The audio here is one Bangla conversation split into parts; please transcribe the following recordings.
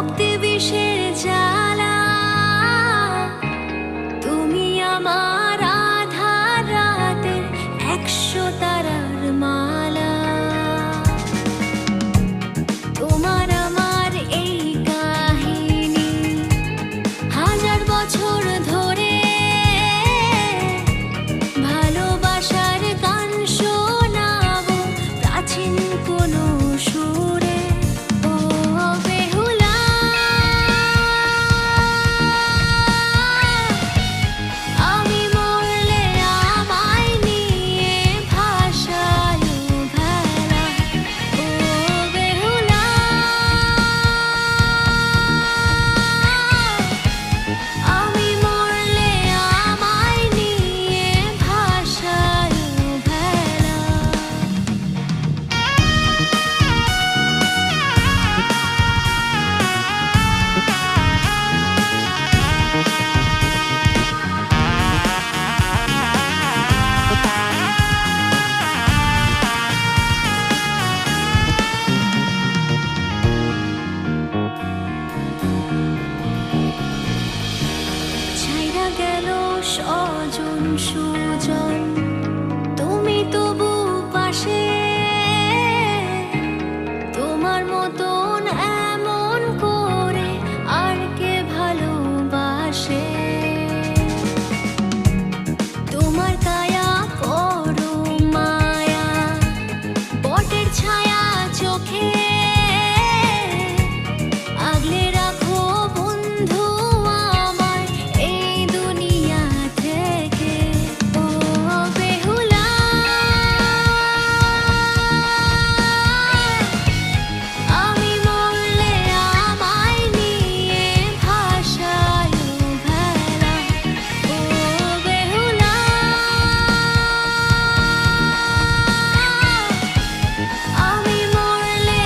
ভক্তি বিষের জ্বালা, তুমি আমার আধার রাতের 100 তারার মালা। তোমার আমার এই কাহিনী 1000 বছর ধরে, ভালোবাসার গান শোনাবো প্রাচীন কোনো সুরে। ও বেহুলা, আমি মরলে আমায় নিয়ে ভাসায় ভেলা। ও বেহুলা, আমি মরলে আমায় নিয়ে ভাসায় ভেলা। ছাইরা গেল স্বজন সুজন, তুমি তবু পাশে। তোমার মতন এমন করে আর কে ভালোবাসে? তোমার কায়া করো মায়া, বটের ছায়া চোখে। আগলে রাখো বন্ধু আমায় এই দুনিয়া থেকে। ও বেহুলা, আমি মরলে আমায় নিয়ে ভাসায় ভেলা। ও বেহুলা, আমি মরলে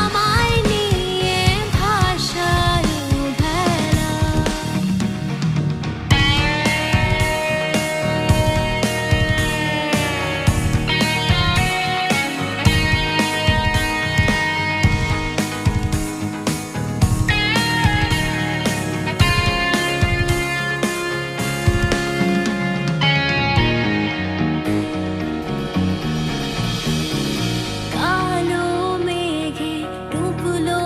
আমায় নিয়ে ভাসায় ভেলা। কালো মেঘে ডুবলো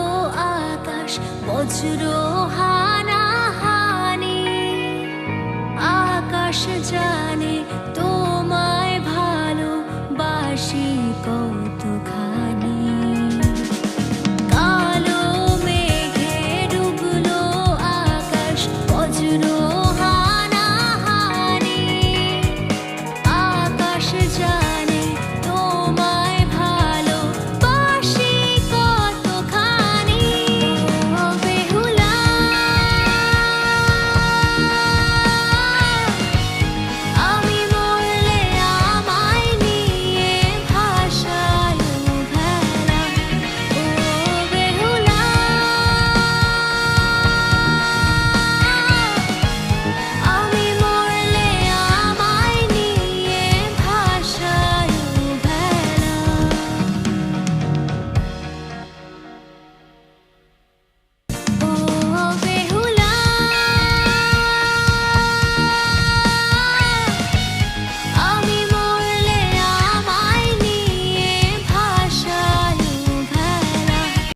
আকাশ, বজ্র হানাহানি, আকাশ যা